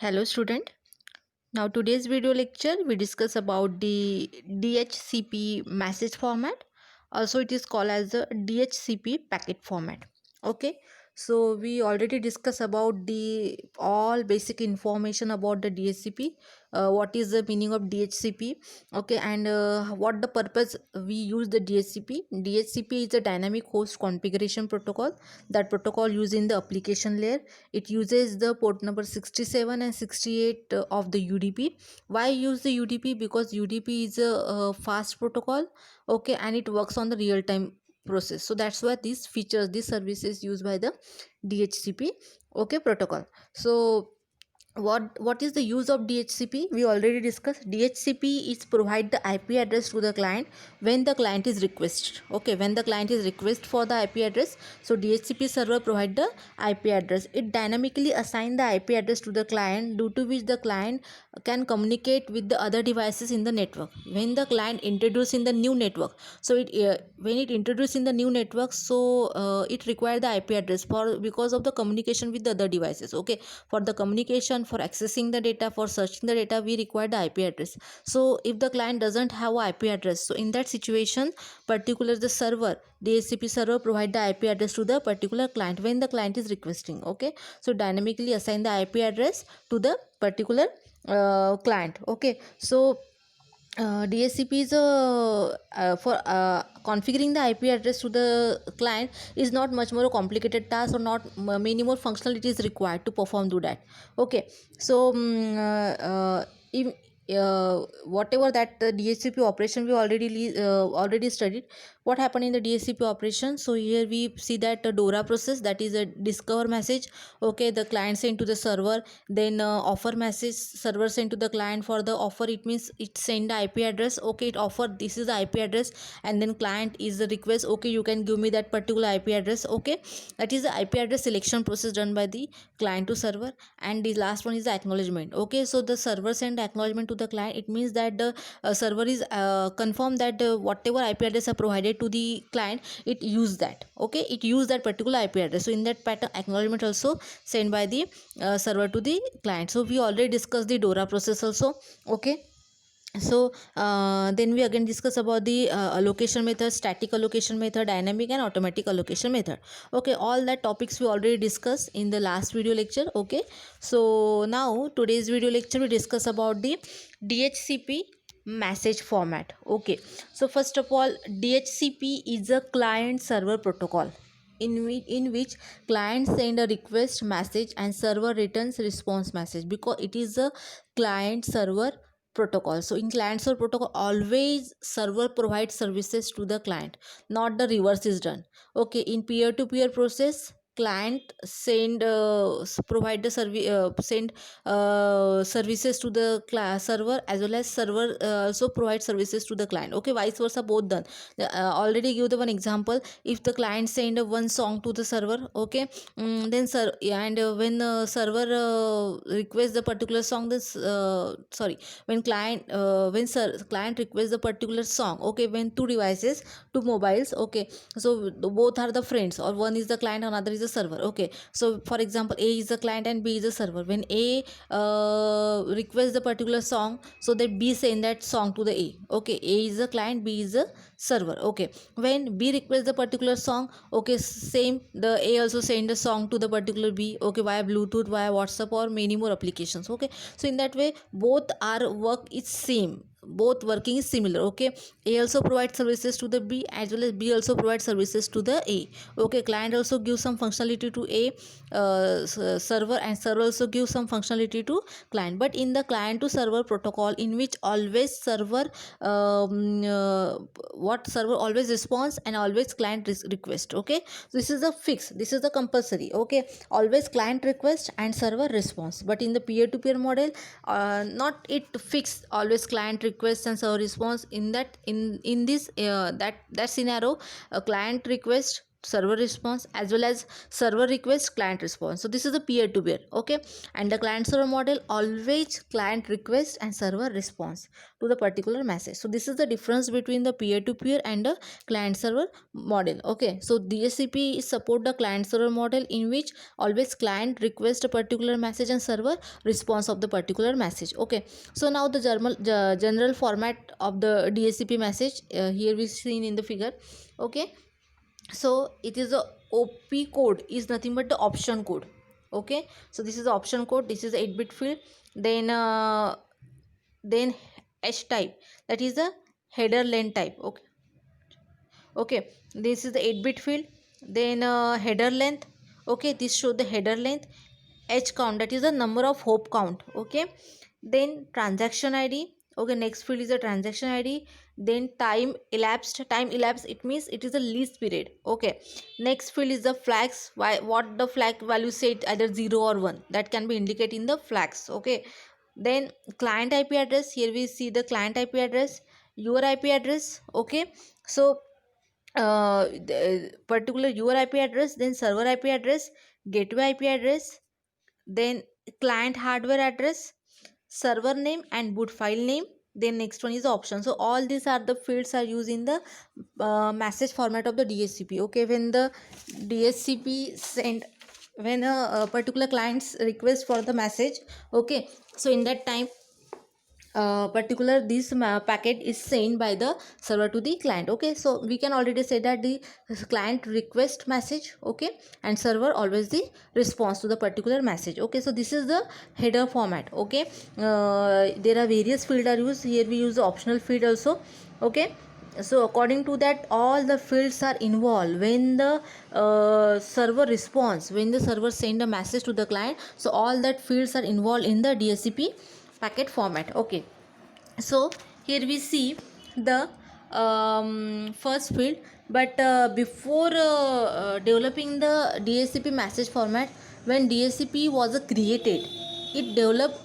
Hello student. Now today's video lecture we discuss about the DHCP message format. Also it is called as the DHCP packet format. Okay. So we already discussed about the all basic information about the DHCP. What is the meaning of DHCP? Okay, and what the purpose we use the DHCP. DHCP is a dynamic host configuration protocol. That protocol used in the application layer. It uses the port number 67 and 68 of the UDP. Why use the UDP? Because UDP is a fast protocol, okay, and it works on the real time process. So that's why these features, this service is used by the DHCP, okay, protocol. So what is the use of DHCP? We already discussed. DHCP is provide the IP address to the client when the client is request. Okay, when the client is request for the IP address, so DHCP server provide the IP address. It dynamically assign the IP address to the client, due to which the client can communicate with the other devices in the network. When the client introduce in the new network, so when it introduce in the new network, so it require the IP address for because of the communication with the other devices. Okay, for the communication, for accessing the data, for searching the data, we require the IP address. So if the client doesn't have a IP address, so in that situation, particular the server, the DHCP server provide the IP address to the particular client when the client is requesting. Okay, so dynamically assign the IP address to the particular client. Okay, so DHCP is for configuring the IP address to the client is not much more a complicated task, or not many more functionalities required to perform do that. Okay, so if, whatever that the DHCP operation we already studied. What happened in the DHCP operation? So here we see that the DORA process, that is a discover message. Okay, the client sent to the server, then offer message, server sent to the client for the offer. It means it send the IP address. Okay, it offer this is the IP address, and then client is the request. Okay, you can give me that particular IP address. Okay, that is the IP address selection process done by the client to server. And the last one is the acknowledgement. Okay, so the server send acknowledgement to the client. It means that the server is confirm that whatever IP address are provided to the client, it use that. Okay, it use that particular IP address. So in that pattern, acknowledgement also sent by the server to the client. So we already discussed the DORA process also. Okay, so then we again discuss about the allocation method, static allocation method, dynamic and automatic allocation method. Okay, all that topics we already discussed in the last video lecture. Okay, so now today's video lecture we discuss about the DHCP message format. Okay, so first of all, DHCP is a client server protocol in which client send a request message and server returns response message, because it is a client server protocol. So in client server protocol, always server provides services to the client, not the reverse is done. Okay, in peer to peer process, client send provide the service send services to the server, as well as server also provide services to the client. Okay, vice versa, both done. Already give the one example. If the client send one song to the server, okay, then sir, and when server requests the particular song, this sorry, when client requests the particular song, okay, when two devices, two mobiles, okay, so both are the friends, or one is the client, another is the server. Okay, so for example, A is the client and B is the server. When A requests the particular song, so that B send that song to the A. Okay, A is the client, B is the server. Okay, when B requests the particular song, okay, same, the A also send the song to the particular B, okay, via Bluetooth, via WhatsApp, or many more applications. Okay, so in that way both are work is same, both working is similar. Okay, A also provides services to the B, as well as B also provides services to the A. Okay, client also gives some functionality to A server, and server also gives some functionality to client. But in the client to server protocol, in which always server what server always responds and always client request. Okay, so this is the fix, this is the compulsory. Okay, always client request and server response. But in the peer to peer model, not it fixed always client request and server response. In that in this that scenario, a client request server response, as well as server request, client response. So this is a peer to peer. Okay, and the client server model always client request and server response to the particular message. So this is the difference between the peer to peer and the client server model. Okay, so DHCP support the client server model, in which always client request a particular message and server response of the particular message. Okay, so now the general format of the DHCP message, here we seen in the figure. Okay, so it is a OP code is nothing but the option code. Okay, so this is the option code, this is the 8-bit field. Then h type, that is the header length type. Okay, okay, this is the 8-bit field. Then header length. Okay, this show the header length. H count, that is the number of hop count. Okay, then transaction ID. Okay, next field is the transaction ID. Then time elapsed, it means it is the least period. Okay, next field is the flags. Why, what the flag value said, either 0 or 1, that can be indicated in the flags. Okay, then client IP address, here we see the client IP address, your IP address. Okay, so the particular your IP address, then server IP address, gateway IP address, then client hardware address, server name and boot file name. Then next one is the option. So all these are the fields are used in the message format of the DHCP. Okay, when the DHCP send, when a particular client's request for the message, okay, so in that time particular this packet is sent by the server to the client. Okay, so we can already say that the client request message, okay, and server always the response to the particular message. Okay, so this is the header format. Okay, there are various fields are used here, we use the optional field also. Okay, so according to that, all the fields are involved when the server response, when the server send a message to the client, so all that fields are involved in the DHCP packet format. Okay, so here we see the first field, but before developing the DHCP message format, when DHCP was created, it developed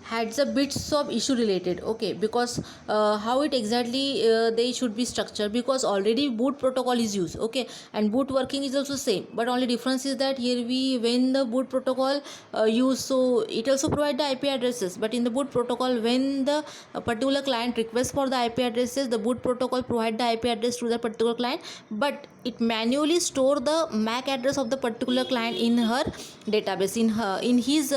had the bits of issue related. Okay, because how it exactly they should be structured, because already boot protocol is used. Okay, and boot working is also same, but only difference is that here we, when the boot protocol used, so it also provide the IP addresses, but in the boot protocol, when the particular client requests for the IP addresses, the boot protocol provide the IP address to the particular client, but it manually store the MAC address of the particular client in her database, in his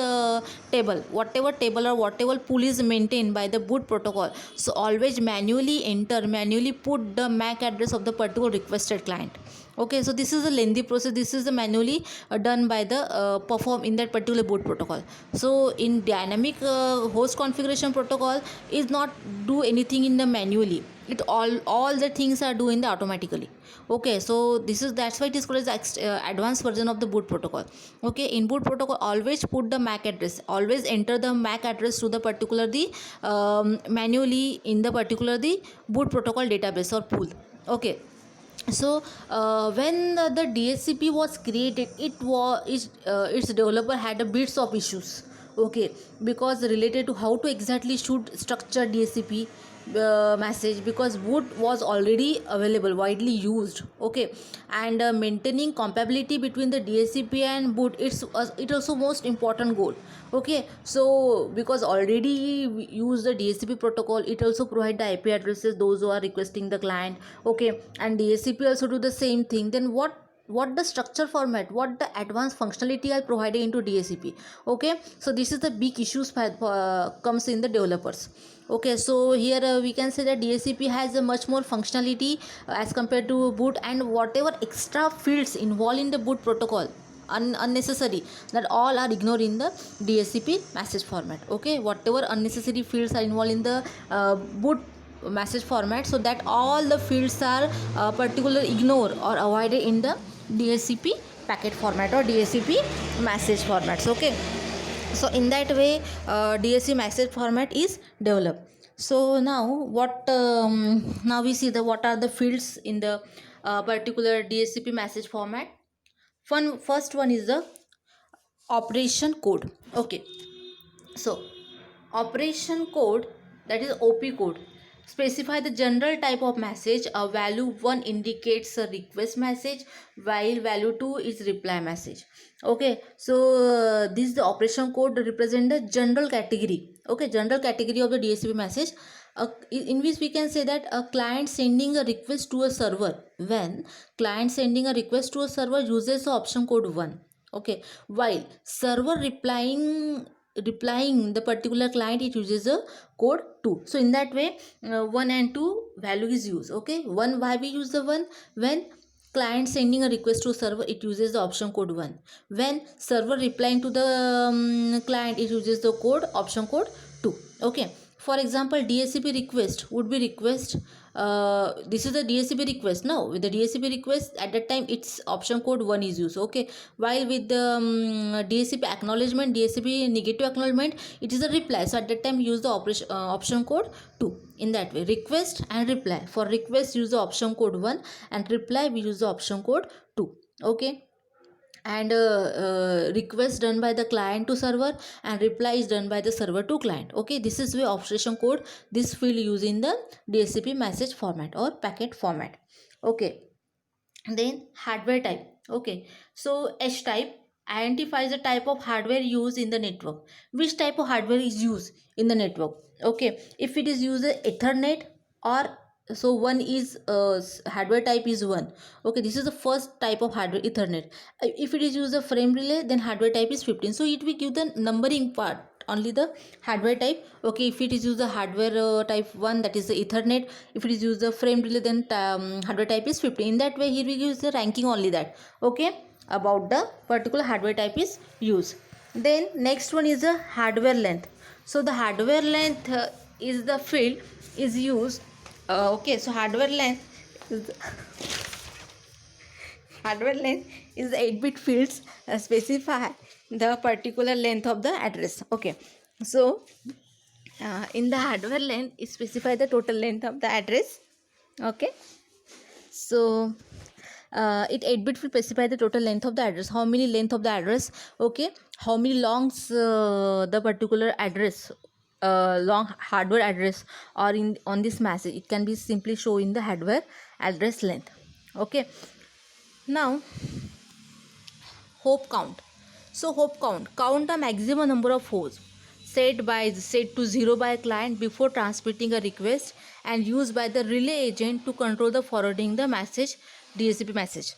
table, whatever table or whatever pool is maintained by the boot protocol. So always manually put the MAC address of the particular requested client. Okay, so this is a lengthy process, this is the manually done by the perform in that particular boot protocol. So in dynamic host configuration protocol is not do anything in the manually, it all the things are doing the automatically. Okay, so this is, that's why it is called as advanced version of the boot protocol. Okay, in boot protocol always put the MAC address, always enter the MAC address to the particular the manually in the particular the boot protocol database or pool. Okay, so when the DHCP was created, its developer had a bits of issues. Okay, because related to how to exactly should structure DHCP message, because boot was already available, widely used. Okay, and maintaining compatibility between the DHCP and boot, it also most important goal. Okay, so because already we use the DHCP protocol, it also provide the IP addresses those who are requesting the client. Okay, and DHCP also do the same thing. Then what the structure format, what the advanced functionality are provided into DHCP. Okay, so this is the big issues comes in the developers. Okay, so here we can say that DHCP has a much more functionality as compared to boot, and whatever extra fields involved in the boot protocol unnecessary, that all are ignored in the DHCP message format. Okay, whatever unnecessary fields are involved in the boot message format, so that all the fields are particularly ignored or avoided in the DHCP packet format or DHCP message formats. Okay, so in that way DHCP message format is developed. So now now we see the what are the fields in the particular DHCP message format. First one is the operation code. Okay, so operation code, that is OP code, Specify the general type of message. A value 1 indicates a request message while value 2 is reply message. Okay, so this is the operation code represent the general category. Okay, general category of the DHCP message, in which we can say that a client sending a request to a server. When client sending a request to a server uses the option code 1. Okay, while server replying the particular client, it uses a code 2. So in that way, 1 and 2 value is used. Okay, one, why we use the 1? When client sending a request to server, it uses the option code 1. When server replying to the client, it uses the code option code 2. Okay, for example, DHCP request would be request, this is the DHCP request. Now with the DHCP request, at that time its option code 1 is used. Okay, while with the DHCP acknowledgement, DHCP negative acknowledgement, it is a reply. So at that time use the option code 2. In that way, request and reply. For request use the option code 1, and reply we use the option code 2. Okay, and request done by the client to server, and reply is done by the server to client. Okay, this is where operation code, this field used in the DHCP message format or packet format. Okay, then hardware type. Okay, so H type identifies the type of hardware used in the network. Which type of hardware is used in the network? Okay, if it is used Ethernet, or so one is hardware type is 1. Okay, this is the first type of hardware, Ethernet. If it is used a frame relay, then hardware type is 15. So it will give the numbering part only the hardware type. Okay, if it is used the hardware type 1, that is the Ethernet. If it is used the frame relay, then hardware type is 15. In that way, here we use the ranking only that. Okay, about the particular hardware type is used. Then next one is the hardware length. So the hardware length is the field is used. Okay, so hardware length is the 8-bit fields specify the particular length of the address. Okay, so in the hardware length, it specify the total length of the address. Okay, so it 8-bit will specify the total length of the address. How many length of the address? Okay, how many longs the particular address, long hardware address, or in on this message, it can be simply show in the hardware address length. Okay, now hop count. So hop count the maximum number of hops set to 0 by a client before transmitting a request, and used by the relay agent to control the forwarding the message, DHCP message.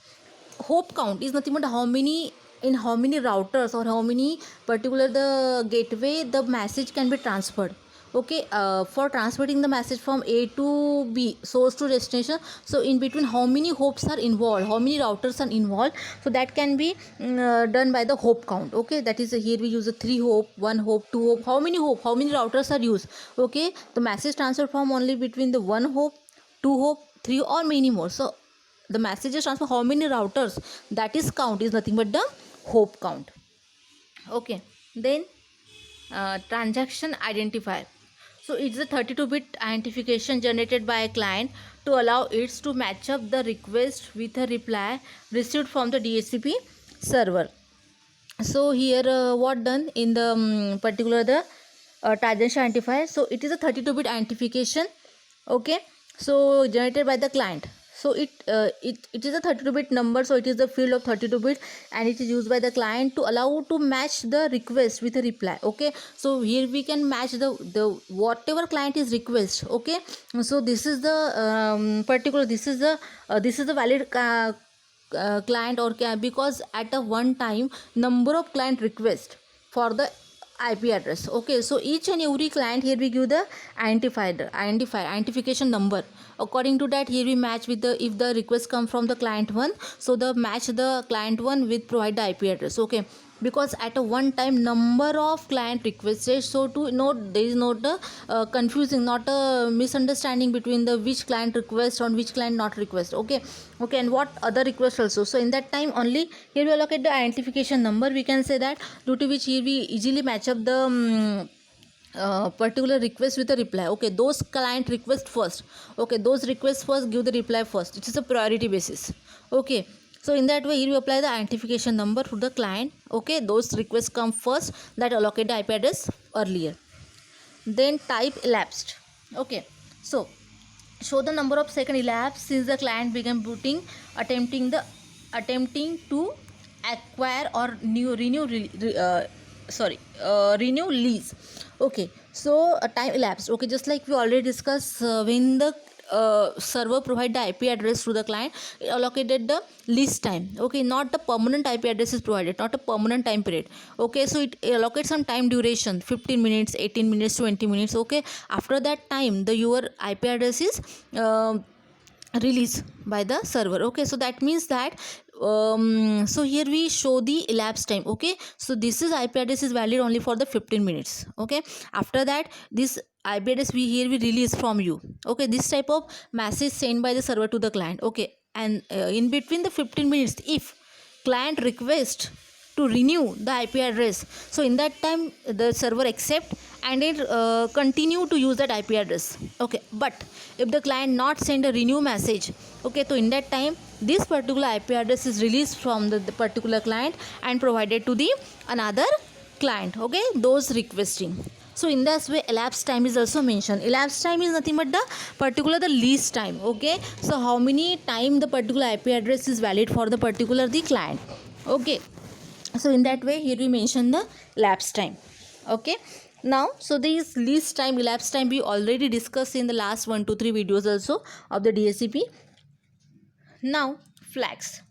Hop count is nothing but how many routers or how many particular the gateway the message can be transferred. Okay, for transmitting the message from A to B, source to destination, so in between how many hops are involved, how many routers are involved, so that can be done by the hop count. Okay, that is here we use a 3 hop, 1 hop, 2 hop, how many routers are used. Okay, the message transfer from only between the 1 hop, 2 hop, 3 or many more. So the messages transfer how many routers, that is count is nothing but the hop count. Okay, then transaction identifier. So it's a 32-bit identification generated by a client to allow it to match up the request with a reply received from the DHCP server. So here what done in the particular the transaction identifier. So it is a 32-bit identification. Okay, so generated by the client. So it is a 32-bit number, so it is the field of 32-bit, and it is used by the client to allow to match the request with a reply. Okay, so here we can match the whatever client is request. Okay, so this is the particular, this is the valid client, or because at a one time number of client request for the IP address. Okay, so each and every client, here we give the identification number. According to that, here we match with the, if the request come from the client 1, so the match the client 1 with provide the IP address. Okay, because at a one time number of client requested, so to note there is not a confusing, not a misunderstanding between the which client request or which client not request. Okay, and what other request also. So in that time only, here we allocate the identification number, we can say that, due to which here we easily match up the particular request with a reply. Okay, those client request first. Okay, those requests first, give the reply first. It is a priority basis. Okay, so in that way, here we apply the identification number to the client. Okay, those requests come first, that allocate the IP address earlier. Then type elapsed. Okay, so show the number of seconds elapsed since the client began booting, attempting to acquire or renew lease. Okay, so time elapsed. Okay, just like we already discussed, when the server provide the IP address to the client, it allocated the lease time. Okay, not the permanent IP address is provided, not a permanent time period. Okay, so it allocates some time duration, 15 minutes, 18 minutes, 20 minutes. Okay, after that time the your IP address is released by the server. Okay, so that means that so here we show the elapsed time. Okay, so this is IP address is valid only for the 15 minutes. Okay, after that this IP address we release from you. Okay, this type of message sent by the server to the client. Okay, and in between the 15 minutes, if client request to renew the IP address, so in that time the server accept and it continue to use that IP address. Okay, but if the client not send a renew message, okay, so in that time this particular IP address is released from the particular client and provided to the another client. Okay, those requesting. So in this way elapsed time is also mentioned. Elapsed time is nothing but the particular the lease time. Okay, so how many time the particular IP address is valid for the particular the client. Okay, so in that way here we mention the elapsed time. Okay, now so this lease time, elapsed time we already discussed in the last 1 to 3 videos also of the DHCP. Now flags.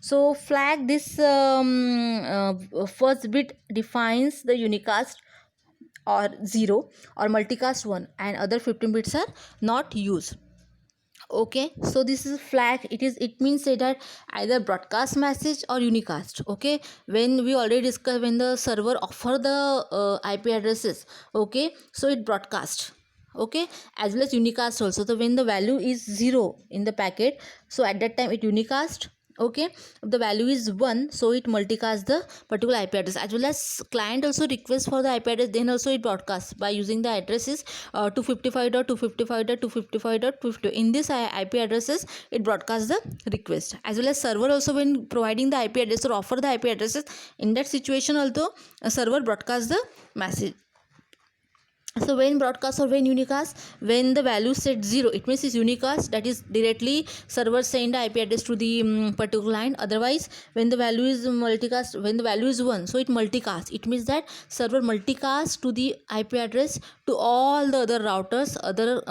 So flag, this first bit defines the unicast or 0 or multicast 1, and other 15 bits are not used. Okay, so this is flag. It means that either broadcast message or unicast. Okay, when we already discussed, when the server offer the IP addresses, okay, so it broadcast. Okay, as well as unicast also. So when the value is 0 in the packet, so at that time it unicast. Okay, if the value is 1, so it multicast the particular IP address. As well as client also request for the IP address, then also it broadcasts by using the addresses 255.255.255.250. In this IP addresses it broadcasts the request. As well as server also, when providing the IP address or offer the IP addresses, in that situation also a server broadcasts the message. So when broadcast or when unicast, when the value set 0, it means it's unicast, that is directly server send the IP address to the particular line. Otherwise when the value is multicast, when the value is 1, so it multicast. It means that server multicast to the IP address to all the other routers, other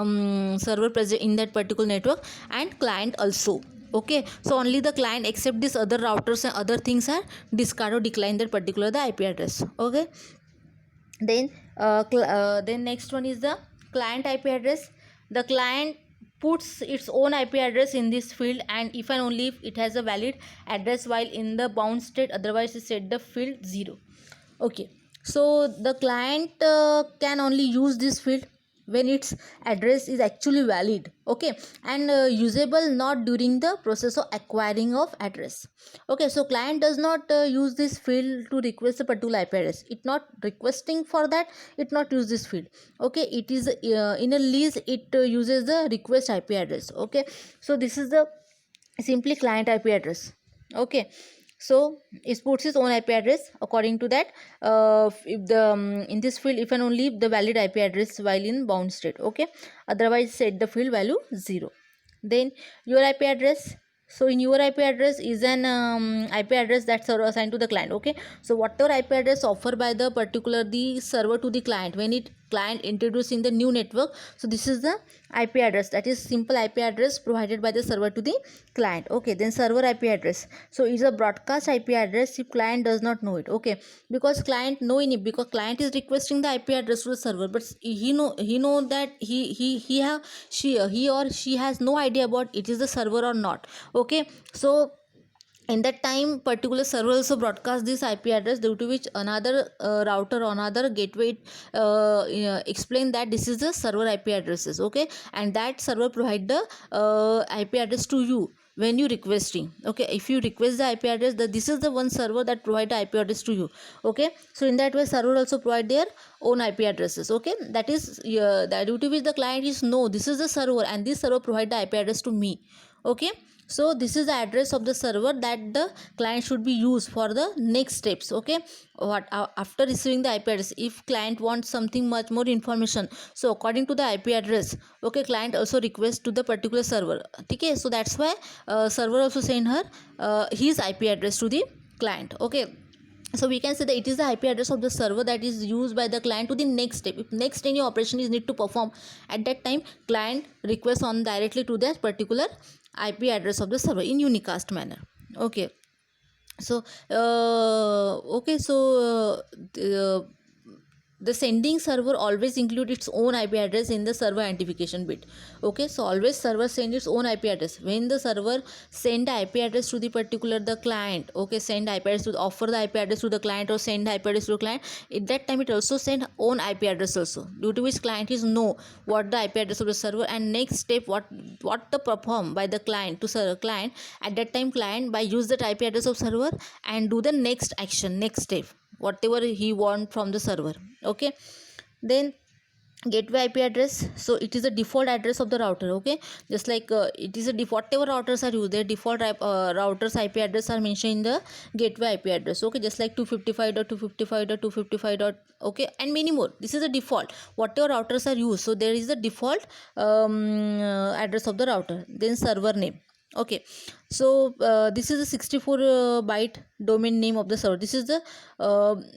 server present in that particular network, and client also. Okay, so only the client accept this, other routers and other things are discard or decline that particular the IP address. Okay, then next one is the client IP address. The client puts its own IP address in this field, and if and only if it has a valid address while in the bound state, otherwise it set the field 0. Okay, so the client can only use this field when its address is actually valid. Okay, and usable not during the process of acquiring of address. Okay, so client does not use this field to request a particular IP address. It not requesting for that, it not use this field. Okay, it is in a lease, it uses the request IP address. Okay, so this is the simply client IP address. Okay, so it puts its own IP address. According to that, if the in this field, if and only if the valid IP address while in bound state. Okay, otherwise set the field value 0. Then your IP address. So in your IP address is an IP address that's assigned to the client. Okay, so whatever IP address offered by the particular the server to the client, when it client introducing the new network, so this is the IP address, that is simple IP address provided by the server to the client. Okay, then server IP address, so it's a broadcast IP address if client does not know it. Okay, because client know in it, because client is requesting the IP address to the server, but he know that he or she has no idea about it is the server or not. Okay, so in that time particular server also broadcast this IP address, due to which another router or another gateway explain that this is the server IP addresses. Okay, and that server provide the IP address to you when you requesting. Okay, if you request the IP address, that this is the one server that provide the IP address to you. Okay, so in that way server also provide their own IP addresses. Okay, that is the due to which the client is no, this is the server and this server provide the IP address to me. Okay, So this is the address of the server that the client should be used for the next steps. Okay, what after receiving the IP address, if client wants something much more information, so according to the IP address, okay, client also request to the particular server. Okay, so that's why server also send her his IP address to the client. Okay, so we can say that it is the IP address of the server that is used by the client to the next step. If next any operation is need to perform, at that time client requests on directly to that particular IP address of the server in unicast manner. Okay, so okay, so the sending server always include its own IP address in the server identification bit. Okay, so always server send its own IP address. When the server send the IP address to the particular the client, okay, send IP address to offer the IP address to the client or send IP address to the client, at that time it also send own IP address also, due to which client is know what the IP address of the server and next step what the perform by the client to server client. At that time client by use that IP address of server and do the next action, next step, whatever he want from the server. Okay, then gateway IP address, so it is the default address of the router. Okay, just like it is a whatever routers are used, their default routers IP address are mentioned in the gateway IP address. Okay, just like 255.255.255. Okay, and many more. This is the default whatever routers are used, so there is the default address of the router. Then server name. Okay, so this is a 64 byte domain name of the server. This is the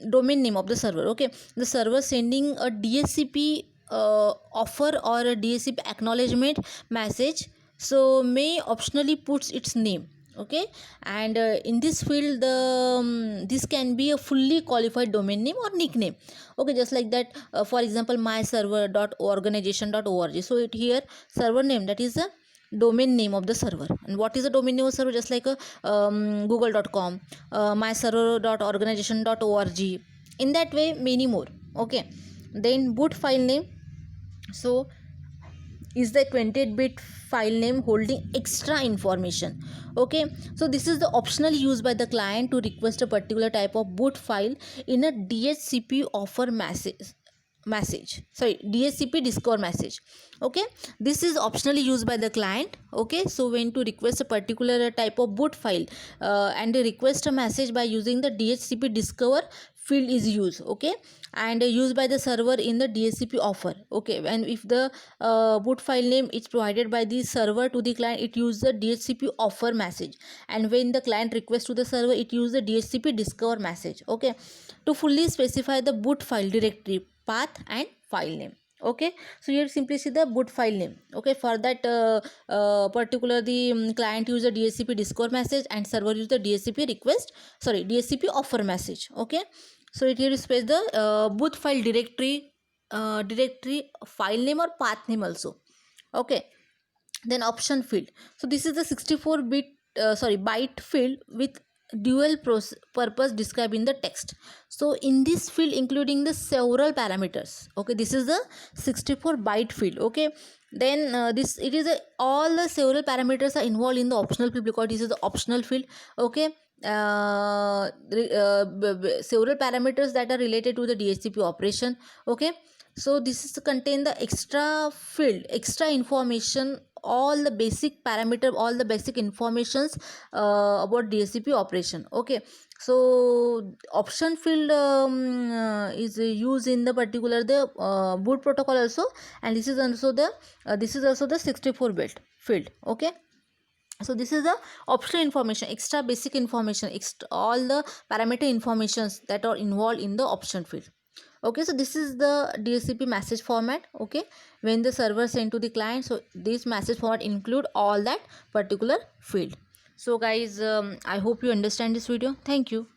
domain name of the server. Okay, the server sending a DHCP offer or a DHCP acknowledgement message, so may optionally puts its name. Okay, and in this field the this can be a fully qualified domain name or nickname. Okay, just like that, for example, myserver.organization.org. So it here server name, that is a domain name of the server. And what is the domain name of server? Just like a google.com, myserver.organization.org. in that way many more. Okay, then boot file name, so is the 28-bit file name holding extra information. Okay, so this is the optional used by the client to request a particular type of boot file in a DHCP offer DHCP discover message. Okay, this is optionally used by the client. Okay, so when to request a particular type of boot file and request a message by using the DHCP discover field is used. Okay, and used by the server in the DHCP offer. Okay, and if the boot file name is provided by the server to the client, it uses the DHCP offer message, and when the client requests to the server, it uses the DHCP discover message. Okay, to fully specify the boot file directory path and file name. Okay, so here simply see the boot file name. Okay, for that particular the client use the DHCP discover message and server use the DHCP offer message. Okay, so it here space the boot file directory file name or path name also. Okay, then option field, so this is the 64-bit byte field with dual purpose described in the text. So in this field including the several parameters. Okay, this is the 64 byte field. Okay, then this it is all the several parameters are involved in the optional field because this is the optional field. Okay, several parameters that are related to the DHCP operation. Okay, so this is to contain the extra field, extra information, all the basic parameter, all the basic informations about DHCP operation. Okay, so option field is used in the particular the boot protocol also, and this is also the 64-bit field. Okay, so this is the optional information, extra basic information, all the parameter informations that are involved in the option field. Okay, so this is the DHCP message format. Okay, when the server sent to the client, so this message format include all that particular field. So guys, I hope you understand this video. Thank you.